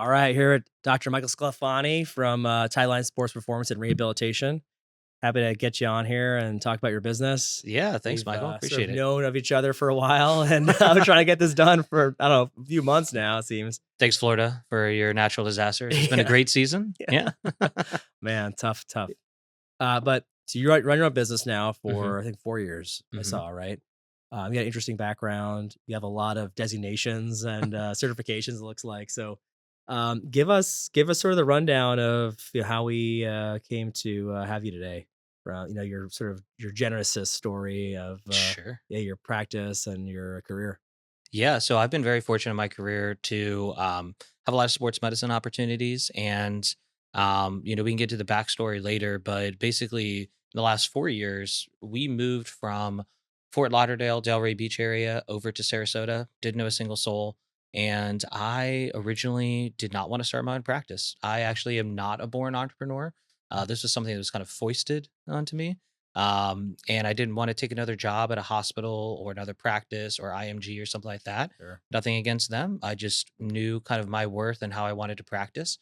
All right, here at Dr. Michael Sclafani from Thailand Sports Performance and Rehabilitation. Happy to get you on here and talk about your business. Yeah, thanks, We've Michael. sort of Appreciate it. known of each other for a while, and I'm trying to get this done for I don't know a few months now. It seems. Thanks, Florida, for your natural disasters. It's been a Yeah, great season. yeah, Yeah. man, tough. But so you run your own business now hmm for I think 4 years. I hmm saw right. You got an interesting background. You have a lot of designations and certifications. It looks like so. Give us sort of the rundown of how we came to have you today. Your sort of your Genesis story of Sure. yeah, your practice and your career. Yeah. So I've been very fortunate in my career to have a lot of sports medicine opportunities. And, we can get to the backstory later, but basically, in the last 4 years, we moved from Fort Lauderdale, Delray Beach area over to Sarasota, didn't know a single soul. And I originally did not want to start my own practice. I actually am not a born entrepreneur. This was something that was kind of foisted onto me. And I didn't want to take another job at a hospital or another practice or IMG or something like that. Sure. Nothing against them. I just knew kind of my worth and how I wanted to practice.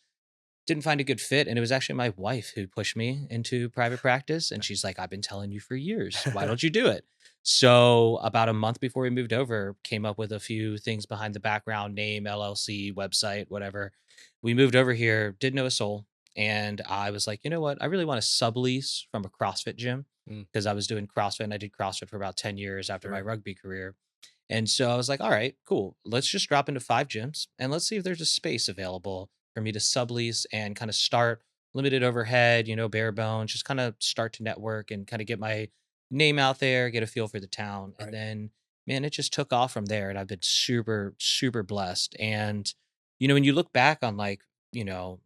Didn't find a good fit. And it was actually my wife who pushed me into private practice. And she's like, I've been telling you for years. Why don't you do it? So, about a month before we moved over, came up with a few things behind the background name, LLC, website, whatever. We moved over here, didn't know a soul. And I was like, you know what? I really want to sublease from a CrossFit gym Mm, because I was doing CrossFit and I did CrossFit for about 10 years after my sure. rugby career. And so I was like, all right, cool. Let's just drop into 5 gyms and let's see if there's a space available for me to sublease and kind of start limited overhead, bare bones, just kind of start to network and kind of get my name out there, get a feel for the town. And Right. then, man, it just took off from there. And I've been super, super blessed. And, when you look back on it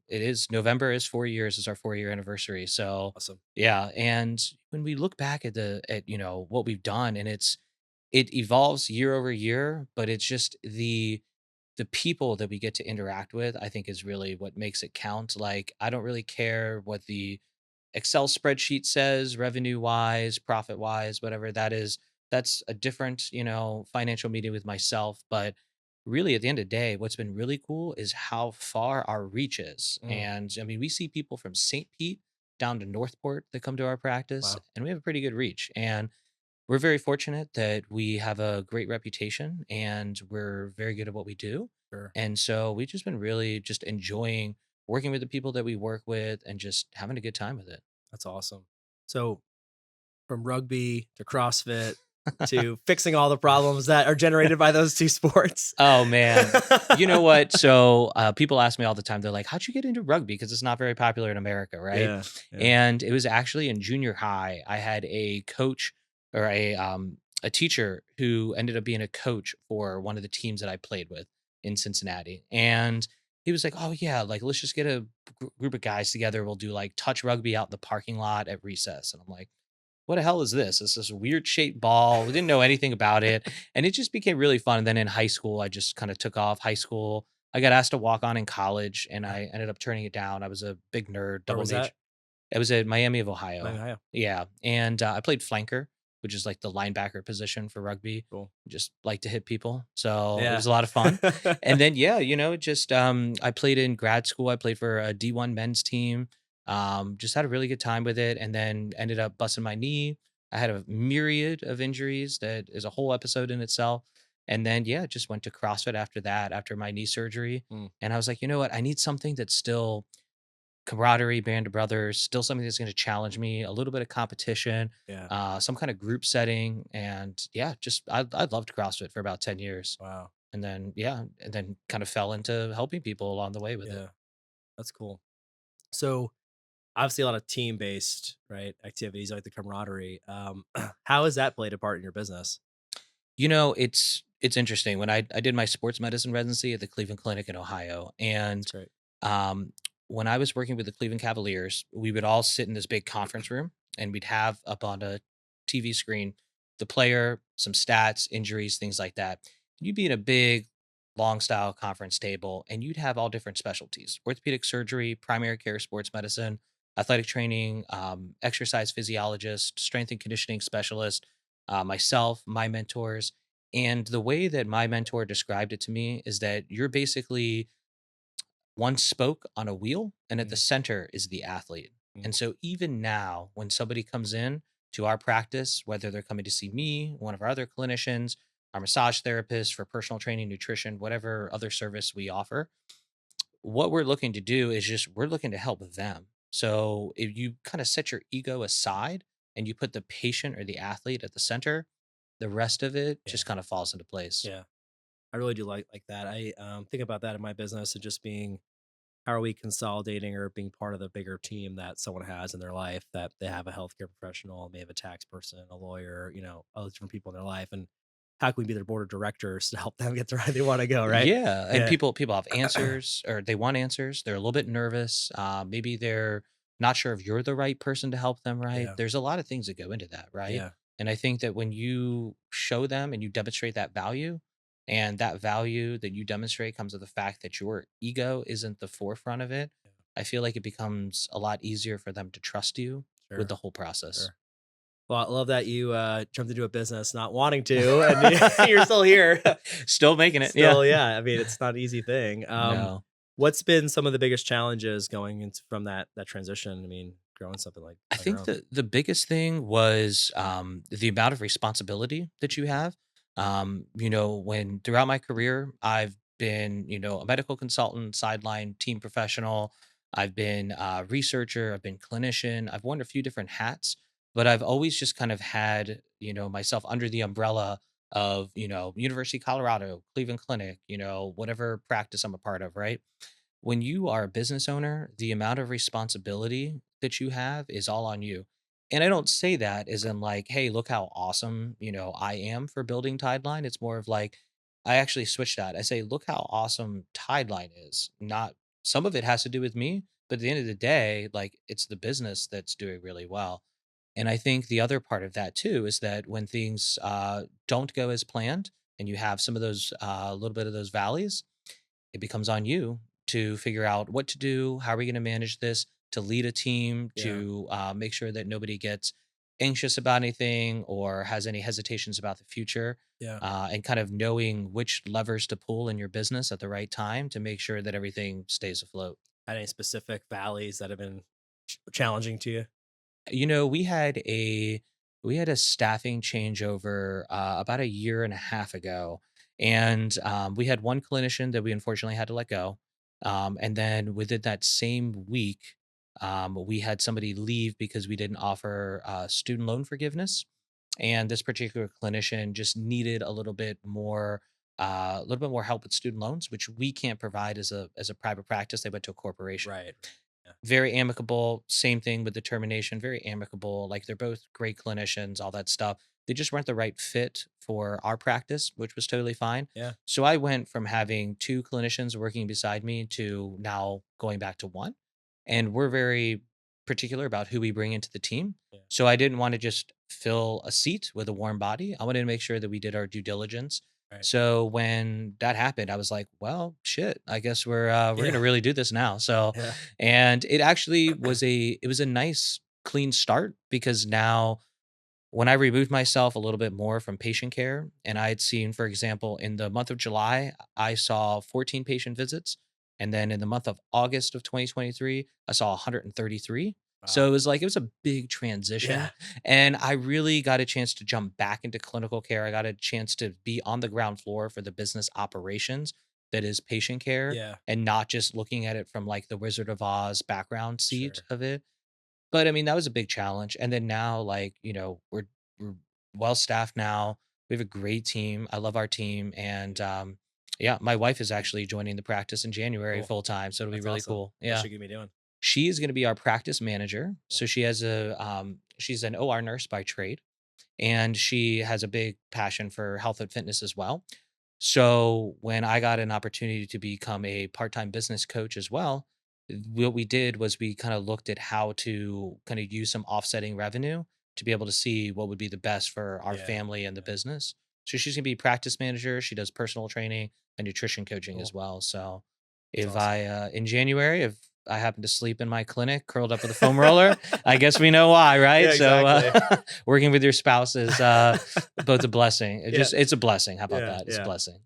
is November is 4 years, is our 4 year anniversary. So, Awesome. yeah. And when we look back at what we've done and it evolves year over year, but it's just the people that we get to interact with, I think is really what makes it count. Like, I don't really care what the Excel spreadsheet says, revenue wise, profit wise, whatever that is. That's a different, financial meeting with myself. But really, at the end of the day, what's been really cool is how far our reach is. Mm, And I mean, we see people from St. Pete down to Northport that come to our practice, wow. and we have a pretty good reach. And we're very fortunate that we have a great reputation and we're very good at what we do. Sure. And so we've just been really just enjoying working with the people that we work with and just having a good time with it. That's awesome. So from rugby to CrossFit to fixing all the problems that are generated by those two sports. Oh man. You know what? So people ask me all the time, they're like, how'd you get into rugby? Because it's not very popular in America, right? Yeah. Yeah. And it was actually in junior high. I had a coach or a teacher who ended up being a coach for one of the teams that I played with in Cincinnati. And he was like, oh yeah, like let's just get a group of guys together. We'll do like touch rugby out in the parking lot at recess. And I'm like, what the hell is this? It's this weird shaped ball. We didn't know anything about it. And it just became really fun. And then in high school, I just kind of took off. High school, I got asked to walk on in college and I ended up turning it down. I was a big nerd, Where double was major. that? It was at Miami of Miami, Ohio. Ohio. Yeah. And I played flanker, which is like the linebacker position for rugby. Cool. Just like to hit people. So it Yeah. was a lot of fun. And then, yeah, just I played in grad school. I played for a D1 men's team. Just had a really good time with it and then ended up busting my knee. I had a myriad of injuries that is a whole episode in itself. And then, yeah, just went to CrossFit after that, after my knee surgery. Mm, And I was like, you know what? I need something that's still camaraderie, band of brothers, still something that's going to challenge me, a little bit of competition, yeah. some kind of group setting. And yeah, just I loved CrossFit for about 10 years. Wow. And then, yeah, and then kind of fell into helping people along the way with it. Yeah. That's cool. So obviously a lot of team based, right, activities like the camaraderie. How has that played a part in your business? It's interesting. When I did my sports medicine residency at the Cleveland Clinic in Ohio, That's and great. um, when I was working with the Cleveland Cavaliers, we would all sit in this big conference room, and we'd have up on a TV screen the player, some stats, injuries, things like that. You'd be in a big, long style conference table, and you'd have all different specialties: orthopedic surgery, primary care, sports medicine, athletic training, exercise physiologist, strength and conditioning specialist, myself, my mentors. And the way that my mentor described it to me is that you're basically one spoke on a wheel, and at the Mm, center is the athlete. mm, And so even now, when somebody comes in to our practice, whether they're coming to see me, one of our other clinicians, our massage therapist for personal training, nutrition, whatever other service we offer, what we're looking to do is just we're looking to help them. So if you kind of set your ego aside and you put the patient or the athlete at the center, the rest of it yeah, just kind of falls into place. yeah. I really do like that. I think about that in my business and just being how are we consolidating or being part of the bigger team that someone has in their life that they have a healthcare professional, they have a tax person, a lawyer, all those different people in their life, and how can we be their board of directors to help them get to where they want to go, right? Yeah, and Yeah, people have answers or they want answers. They're a little bit nervous. Maybe they're not sure if you're the right person to help them. Right? yeah, There's a lot of things that go into that, right? yeah, And I think that when you show them and you demonstrate that value, and that value that you demonstrate comes with the fact that your ego isn't the forefront of it, yeah. I feel like it becomes a lot easier for them to trust you with Sure, the whole process. sure. Well, I love that you jumped into a business not wanting to, and you're still here. Still making it, yeah. Still, yeah. I mean, it's not an easy thing. No. What's been some of the biggest challenges going into from that transition? I mean, growing something like I on your think own. the biggest thing was the amount of responsibility that you have. When throughout my career, I've been, a medical consultant, sideline team professional. I've been a researcher. I've been clinician. I've worn a few different hats, but I've always just kind of had, myself under the umbrella of, University of Colorado, Cleveland Clinic, whatever practice I'm a part of, right? When you are a business owner, the amount of responsibility that you have is all on you. And I don't say that as in like, hey, look how awesome, I am for building Tideline. It's more of like, I actually switch that. I say, look how awesome Tideline is. Not some of it has to do with me, but at the end of the day, like it's the business that's doing really well. And I think the other part of that too is that when things don't go as planned and you have some of those, a little bit of those valleys, it becomes on you to figure out what to do. How are we going to manage this? To lead a team, Yeah, to make sure that nobody gets anxious about anything or has any hesitations about the future, yeah. and kind of knowing which levers to pull in your business at the right time to make sure that everything stays afloat. Had any specific valleys that have been challenging to you? We had a staffing changeover about a year and a half ago, and we had one clinician that we unfortunately had to let go. And then within that same week, we had somebody leave because we didn't offer student loan forgiveness, and this particular clinician just needed a little bit more help with student loans, which we can't provide as a private practice. They went to a corporation. Right. Yeah. Very amicable. Same thing with determination. Very amicable. Like they're both great clinicians, all that stuff. They just weren't the right fit for our practice, which was totally fine. Yeah. So I went from having two clinicians working beside me to now going back to one. And we're very particular about who we bring into the team. Yeah. So I didn't want to just fill a seat with a warm body. I wanted to make sure that we did our due diligence. Right. So when that happened, I was like, well, shit, I guess we're Yeah. gonna really do this now. So Yeah. and it actually was a nice clean start because now when I removed myself a little bit more from patient care and I had seen, for example, in the month of July, I saw 14 patient visits. And then in the month of August of 2023, I saw 133. So Wow. it was a big transition. Yeah. And I really got a chance to jump back into clinical care. I got a chance to be on the ground floor for the business operations that is patient care Yeah. and not just looking at it from like the Wizard of Oz background seat Sure. of it. But I mean, that was a big challenge. And then now, like, we're well staffed now. We have a great team. I love our team. And yeah, my wife is actually joining the practice in January Cool. full time. So it'll be That's really awesome. cool. What's Yeah. she gonna be doing? She is going to be our practice manager. Cool. So she's an OR nurse by trade, and she has a big passion for health and fitness as well. So when I got an opportunity to become a part-time business coach as well, what we did was we kind of looked at how to kind of use some offsetting revenue to be able to see what would be the best for our Yeah. family and the Yeah. business. So she's gonna be practice manager. She does personal training and nutrition coaching as Cool. well. So That's if awesome. I in January, if I happen to sleep in my clinic curled up with a foam roller, I guess we know why, Yeah. right? So Exactly. working with your spouse is both a blessing. Yeah. It's a blessing. How about Yeah. that? It's a Yeah. blessing.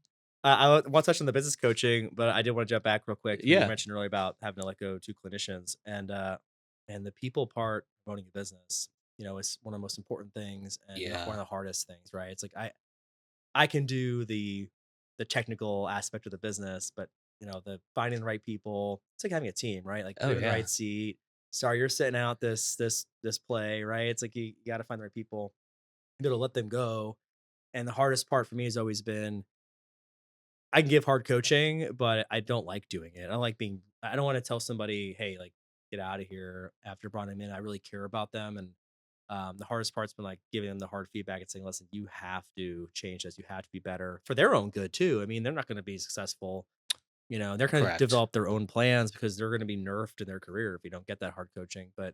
I want to touch on the business coaching, but I did want to jump back real quick. You Yeah. mentioned earlier about having to let go two clinicians, and the people part of owning a business, is one of the most important things and one Yeah. of the hardest things, right? It's like I can do the technical aspect of the business, but the finding the right people, it's like having a team, right? Like Oh putting in the right yeah. seat. Sorry, you're sitting out this play, right? It's like you got to find the right people, be able to let them go. And the hardest part for me has always been I can give hard coaching, but I don't like doing it. I don't want to tell somebody, hey, like, get out of here after brought them in. I really care about them. And the hardest part's been like giving them the hard feedback and saying, listen, you have to change this. You have to be better for their own good too. I mean, they're not going to be successful. They're going to Correct. develop their own plans because they're going to be nerfed in their career if you don't get that hard coaching. But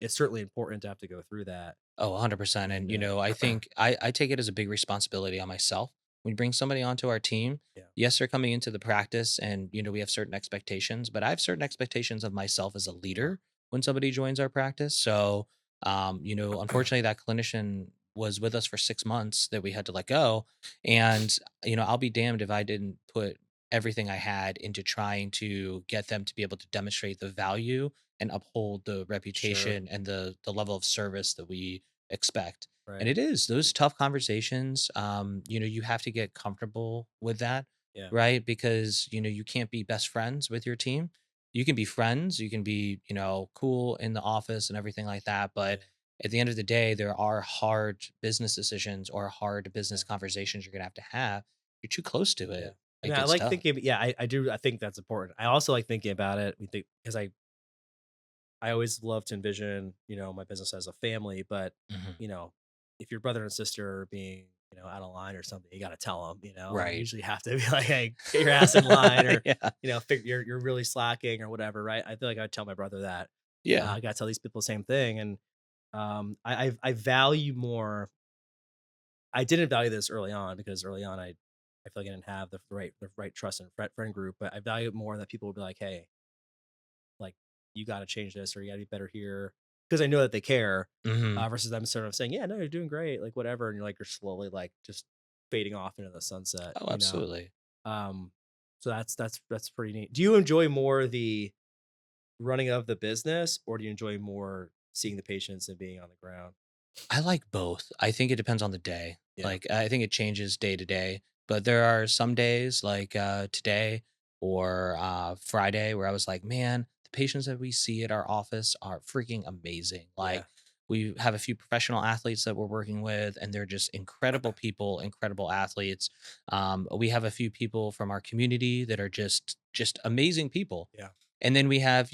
it's certainly important to have to go through that. Oh, 100%. And, And I think I take it as a big responsibility on myself. When we bring somebody onto our team, yeah, yes, they're coming into the practice and, we have certain expectations, but I have certain expectations of myself as a yeah, leader when somebody joins our practice. So, unfortunately, that clinician was with us for 6 months that we had to let go. And, I'll be damned if I didn't put everything I had into trying to get them to be able to demonstrate the value and uphold the sure, reputation and the level of service that we expect. And right, it is those tough conversations. You have to get comfortable with that, yeah, right? Because you can't be best friends with your team. You can be friends, you can be cool in the office and everything like that, but yeah, at the end of the day, there are hard business decisions or hard yeah. business conversations you're gonna have to have. You're too close to Yeah. it. I It mean, I gets like tough. thinking yeah, I do, I think that's important. I also like thinking about it, we think because I always love to envision, my business as a family, but, Mhm. you know, if your brother and sister are being, out of line or something, you gotta tell them. And you Right. usually have to be like, "Hey, get your ass in line," or, Yeah. you're really slacking or whatever, right? I feel like I'd tell my brother that. Yeah. I gotta tell these people the same thing, and, I value more I didn't value this early on because early on I feel like I didn't have the right trust and friend group, but I value it more that people would be like, "Hey, like you got to change this or you got to be better here," because I know that they care. Mhm. Versus them sort of saying, "Yeah, no, you're doing great," like whatever, and you're slowly like just fading off into the sunset. Oh, absolutely. Um, so that's pretty neat. Do you enjoy more the running of the business, or do you enjoy more seeing the patients and being on the ground? I like both. I think it depends on the day. Yeah, Like, I think it changes day to day, but there are some days like today or Friday where I was like, man, the patients that we see at our office are freaking amazing. yeah, Like, we have a few professional athletes that we're working with, and they're just incredible people, incredible athletes. We have a few people from our community that are just amazing people, yeah. and then we have,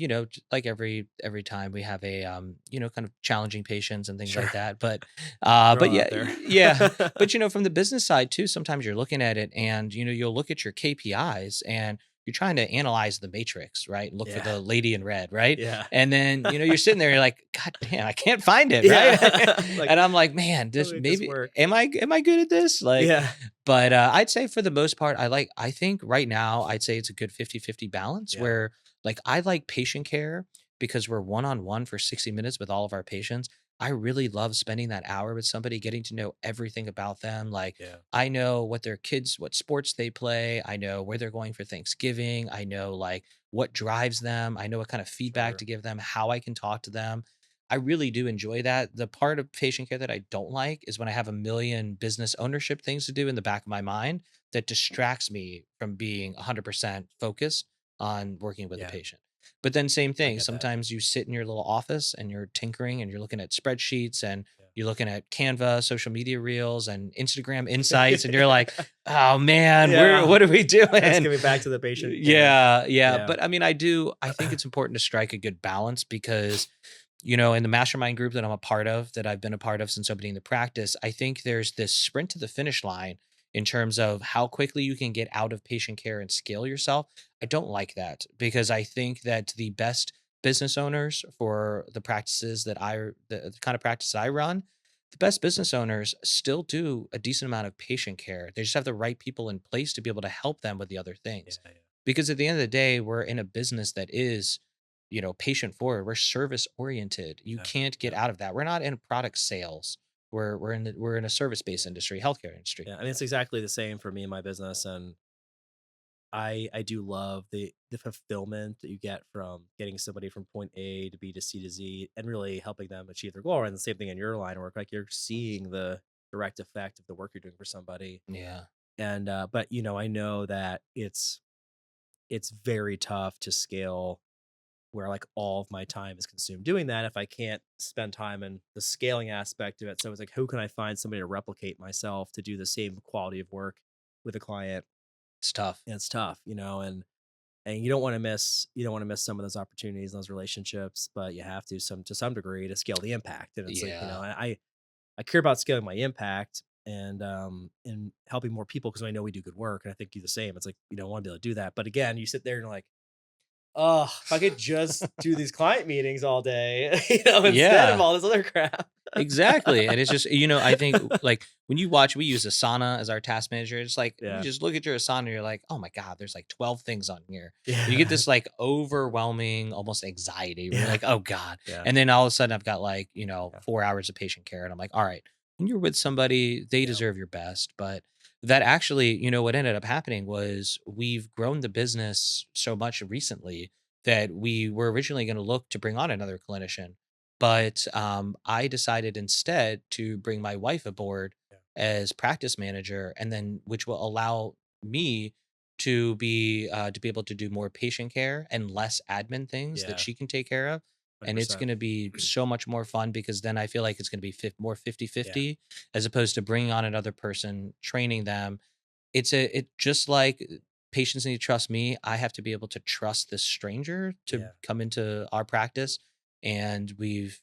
like every time we have a kind of challenging patients and things Sure. like that. But Throw it yeah, out there. yeah. But from the business side too, sometimes you're looking at it and you'll look at your KPIs and you're trying to analyze the matrix, right? Look for Yeah, the lady in red, right? yeah, And then you're sitting there, you're like, God damn, I can't find it, right? yeah. Like, And I'm like, man, how to this make this maybe work? am I good at this? Like, Yeah, but I'd say for the most part, I think right now I'd say it's a good 50-50 balance yeah, where like I like patient care because we're one on one for 60 minutes with all of our patients. I really love spending that hour with somebody, getting to know everything about them. Like yeah, I know what their kids, what sports they play. I know where they're going for Thanksgiving. I know like what drives them. I know what kind of feedback sure, to give them, how I can talk to them. I really do enjoy that. The part of patient care that I don't like is when I have a million business ownership things to do in the back of my mind that distracts me from being 100% focused on working with a yeah. patient. But then same I thing, get that. sometimes you sit in your little office and you're tinkering and you're looking at spreadsheets and Yeah. you're looking at Canva, social media reels and Instagram insights and you're like, "Oh man, Yeah, what are we let's doing?" get me back to the patient care. Yeah, yeah, Yeah, but I mean, I think it's important to strike a good balance because in the mastermind group that I'm a part of, that I've been a part of since opening the practice, I think there's this sprint to the finish line in terms of how quickly you can get out of patient care and scale yourself. I don't like that because I think that the best business owners for the practices the kind of practice I run, the best business owners still do a decent amount of patient care. They just have the right people in place to be able to help them with the other yeah, things. yeah, Because at the end of the day, we're in a business that is patient forward. We're service oriented. You yeah, can't get yeah, out of that. We're not in product sales. We're in a service based yeah. industry, healthcare industry. Yeah, I mean, it's exactly the same for me and my business, and I do love the fulfillment that you get from getting somebody from point A to B to C to Z and really helping them achieve their goal. And the same thing in your line of work, like you're seeing the direct effect of the work you're doing for somebody. Yeah. And but I know that it's very tough to scale where like all of my time is consumed doing that if I can't spend time in the scaling aspect of it. So it's like, who can I find somebody to replicate myself to do the same quality of work with a client? It's tough. And it's tough, and you don't want to miss some of those opportunities, those relationships, but you have to some degree to scale the impact. And it's like, Yeah. I care about scaling my impact and helping more people because I know we do good work. And I think you the same. It's like you don't want to be able to do that. But again, you sit there and you're like, oh, if I could just do these client meetings all day, instead of Yeah. all this other crap. Exactly, and it's just, I think, like, when you watch we use Asana as our task manager, it's like, you Yeah. just look at your Asana, and you're like, "Oh my god, there's, like, 12 things on here." And you get Yeah. this, like, overwhelming, almost anxiety where you're Yeah. like, "Oh god." Yeah. And then all of a sudden, I've got, like, Yeah. 4 hours of patient care, and I'm like, "Alright, when you're with somebody, they Yeah. deserve your best." But that actually, what ended up happening was we've grown the business so much recently that we were originally gonna look to bring on another clinician, but I decided instead to bring my wife aboard Yeah. as practice manager, and then which will allow me to be able to do more patient care and less admin things that Yeah. she can take care of. And it's 100%. going to be so much more fun because then I feel like it's going to be more fifty Yeah. fifty as opposed to bringing on another person, training them. It just like patients need to trust me. I have to be able to trust this stranger to Yeah. come into our practice. And we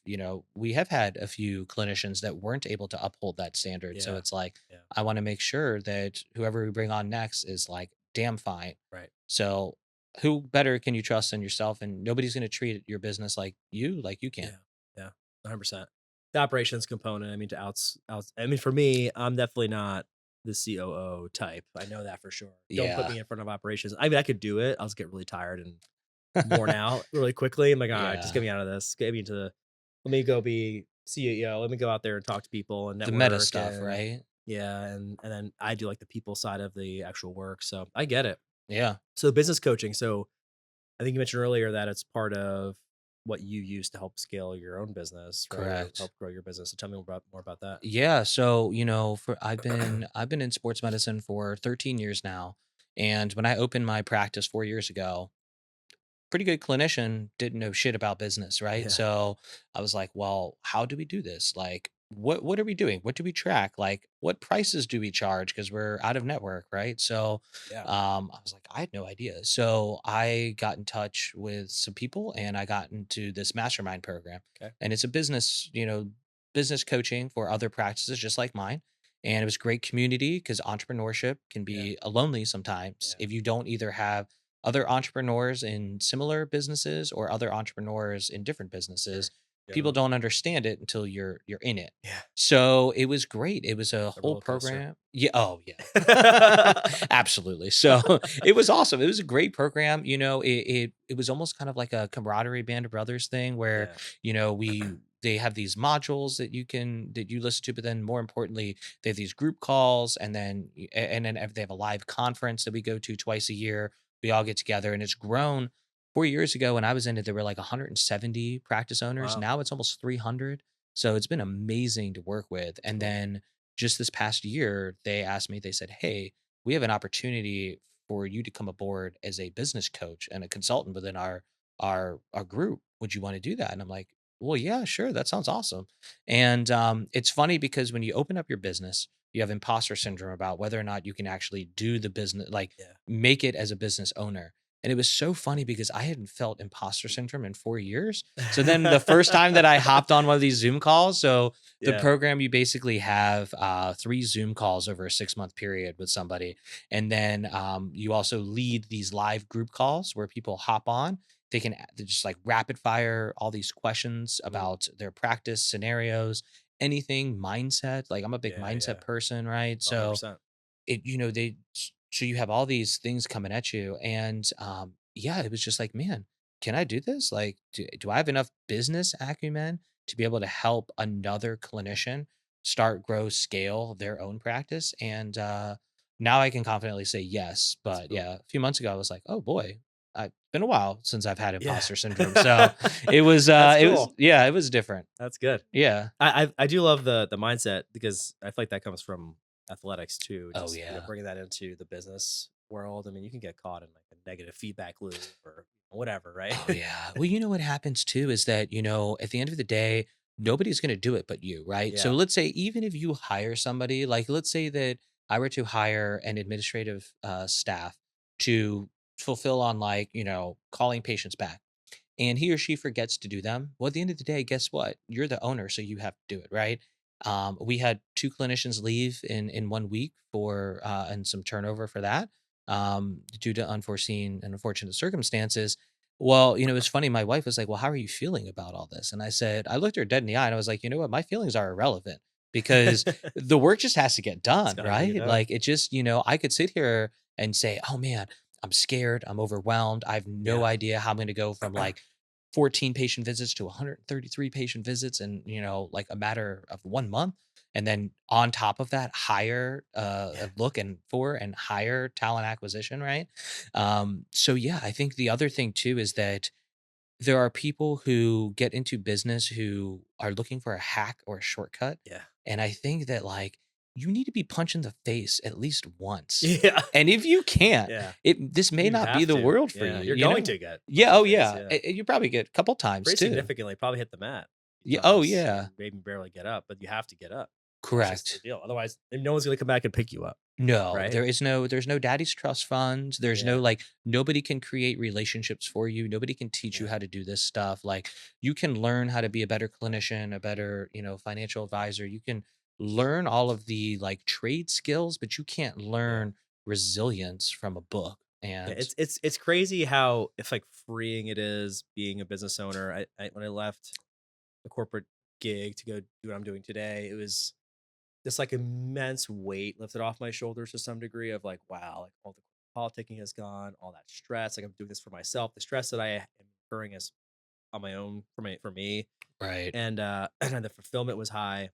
have had a few clinicians that weren't able to uphold that standard. So Yeah. it's like, Yeah. I want to make sure that whoever we bring on next is like damn fine. Right. So who better can you trust than yourself? And nobody's going to treat your business like you can. Yeah. Yeah. 100%. The operations component, I mean, I mean, for me, I'm definitely not the COO type. I know that for sure. Don't put Yeah. me in front of operations. I mean, I could do it. I'll just get really tired and worn out really quickly. I'm like, all right, just get Yeah. me out of this. Get me let me go be CEO. Let me go out there and talk to people and The meta network stuff, and right? yeah, and then I do like the people side of the actual work. So I get it. Yeah. So business coaching. So I think you mentioned earlier that it's part of what you use to help scale your own business, right? Or Correct. help grow your business. So tell me more about that. Yeah, so, for I've been in sports medicine for 13 years now, and when I opened my practice 4 years ago, pretty good clinician, didn't know shit about business, right? Yeah. So I was like, well, how do we do this? Like, what are we doing? What do we track? Like, what prices do we charge? Because we're out of network, right? So Yeah. I was like, I had no idea. So I got in touch with some people and I got into this mastermind program. Okay. And it's a business coaching for other practices just like mine. And it was great community because entrepreneurship can Yeah. be lonely sometimes Yeah. if you don't either have other entrepreneurs in similar businesses or other entrepreneurs in different Sure. businesses. People Yeah. don't understand it until you're in it. Yeah. So it was great. It was a A whole roller coaster. program. Yeah. Oh yeah. Absolutely. So it was awesome. It was a great program. It was almost kind of like a camaraderie band of brothers thing where, Yeah. they have these modules that you listen to, but then more importantly, they have these group calls and then they have a live conference that we go to twice a year. We all get together and it's grown. 4 years ago when I was in it, there were like 170 practice owners. Wow. Now it's almost 300. So it's been amazing to work with. That's And cool. then just this past year, they asked me, they said, hey, we have an opportunity for you to come aboard as a business coach and a consultant within our group. Would you want to do that? And I'm like, well, yeah, sure. That sounds awesome. And it's funny because when you open up your business, you have imposter syndrome about whether or not you can actually do the business, like Yeah. make it as a business owner. And it was so funny because I hadn't felt imposter syndrome in 4 years. So then the first time that I hopped on one of these Zoom calls, so the Yeah. program, you basically have 3 Zoom calls over a 6 month period with somebody. And then you also lead these live group calls where people hop on. They just like rapid fire all these questions Mm. about their practice scenarios, anything mindset. Like I'm a big Yeah. mindset Yeah. person, right? So 100%. so you have all these things coming at you and yeah, it was just like, man, can I do this? Like do I have enough business acumen to be able to help another clinician start, grow, scale their own practice? And Now I can confidently say yes, That's but cool. yeah, a few months ago I was like, "Oh boy, it's been a while since I've had Yeah. imposter syndrome." So That's it was cool. yeah, it was different. That's good. Yeah. I do love the mindset because I feel like that comes from athletics too. Oh Just yeah. bringing that into the business world. I mean, you can get caught in like a negative feedback loop or whatever, right? Oh yeah. Well, you know what happens too is that, at the end of the day, nobody's going to do it but you, right? So Yeah, let's say even if you hire somebody, like let's say that I were to hire an administrative staff to fulfill on like, calling patients back and he or she forgets to do them. Well, at the end of the day, guess what? You're the owner, so you have to do it, right? We had two clinicians leave in 1 week for and some turnover for that due to unforeseen and unfortunate circumstances. Well, it's funny. My wife was like, "Well, how are you feeling about all this?" And I said, I looked her dead in the eye and I was like, "You know what? My feelings are irrelevant because it's the work just has to get done, gotta get right? done. Like it just, I could sit here and say, "Oh man, I'm scared. I'm overwhelmed. I have no Yeah, idea how I'm going to go from like 14 patient visits to 133 patient visits in, like a matter of 1 month. And then on top of that, hire, yeah, look and for and hire talent acquisition, right? So yeah, I think the other thing too is that there are people who get into business who are looking for a hack or a shortcut. yeah, And I think that like you need to be punched in the face at least once. yeah, And if you can't, yeah. this may You not be have the to. world for Yeah, you, you're you going know? to get punched Yeah, in oh the face. yeah. Yeah, You probably get a couple times pretty too. significantly. Probably hit the mat a few Yeah, oh times yeah. and maybe barely get up, but you have to get up. That's just the Correct. deal. Otherwise, no one's gonna come back and pick you up, No, right? there's no daddy's trust funds. There's no Yeah, like nobody can create relationships for you. Nobody can teach you yeah, how to do this stuff. Like you can learn how to be a better clinician, a better, financial advisor. You can learn all of the like trade skills, but you can't yeah. learn resilience from a book. Yeah, And it's crazy how it's like freeing it is being a business owner. I when I left the corporate gig to go do what I'm doing today, it was this like immense weight lifted off my shoulders to some degree of like, wow, like all the politicking has gone, all that stress. Like I'm doing this for myself. The stress that I am incurring is on my own for me. right. And and the fulfillment was high.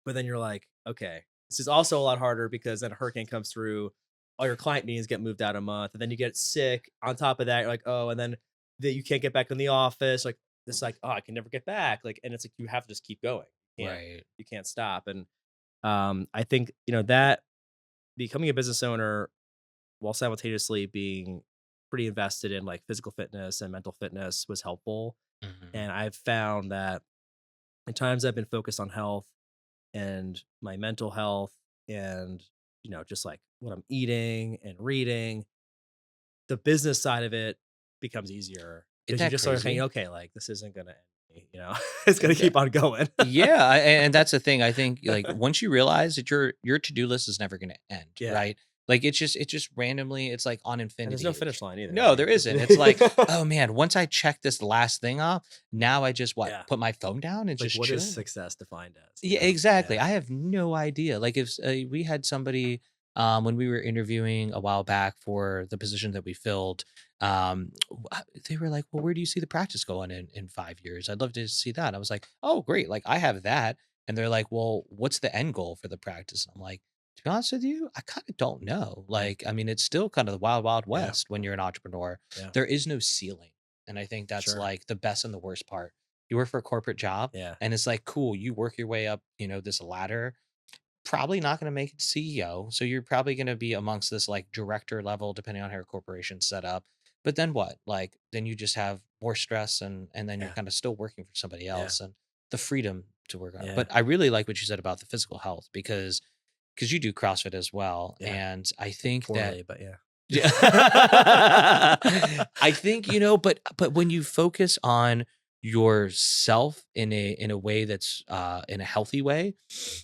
But then you're like, okay, this is also a lot harder because then a hurricane comes through, all your client meetings get moved out a month, and then you get sick. On top of that, you're like, oh, and then you can't get back in the office. Like it's like, oh, I can never get back. Like, and it's like you have to just keep going. Right. You can't stop. And I think that becoming a business owner while simultaneously being pretty invested in like physical fitness and mental fitness was helpful. Mhm. And I've found that in times I've been focused on health and my mental health and just like what I'm eating and reading, the business side of it becomes easier Isn't because you that just start thinking, crazy? okay, like this isn't gonna end me, it's gonna keep on going. Yeah, and that's the thing. I think like once you realize that your to-do list is never going to end, Yeah, right? Like it's just randomly it's like on and there's no infinity. finish line either. I No, there mean, isn't. It's like, oh man, once I check this last thing off, now I just what? yeah, Put my phone down and like just what is chill. success defined as? Yeah, Yeah, exactly. I have no idea. Like if we had somebody when we were interviewing a while back for the position that we filled, they were like, "Well, where do you see the practice going in 5 years? I'd love to see that." I was like, "Oh, great! Like I have that." And they're like, "Well, what's the end goal for the practice?" And I'm like, "To be honest with you, I kind of don't know. yeah, Like, I mean, it's still kind of the wild, wild yeah, west when you're an entrepreneur. yeah, There is no ceiling, and I think that's sure, like the best and the worst part. You work for a corporate job yeah, and it's like, cool, you work your way up, this ladder. Probably not going to make it CEO. So you're probably going to be amongst this like director level, depending on how your corporation's set up. But then what? Like, then you just have more stress and then you're yeah, kind of still working for somebody yeah, else and the freedom to work on it. yeah, But I really like what you said about the physical health because you do CrossFit as well. yeah. And I think that Poorly, but yeah. yeah. I think, but when you focus on yourself in a way that's in a healthy way,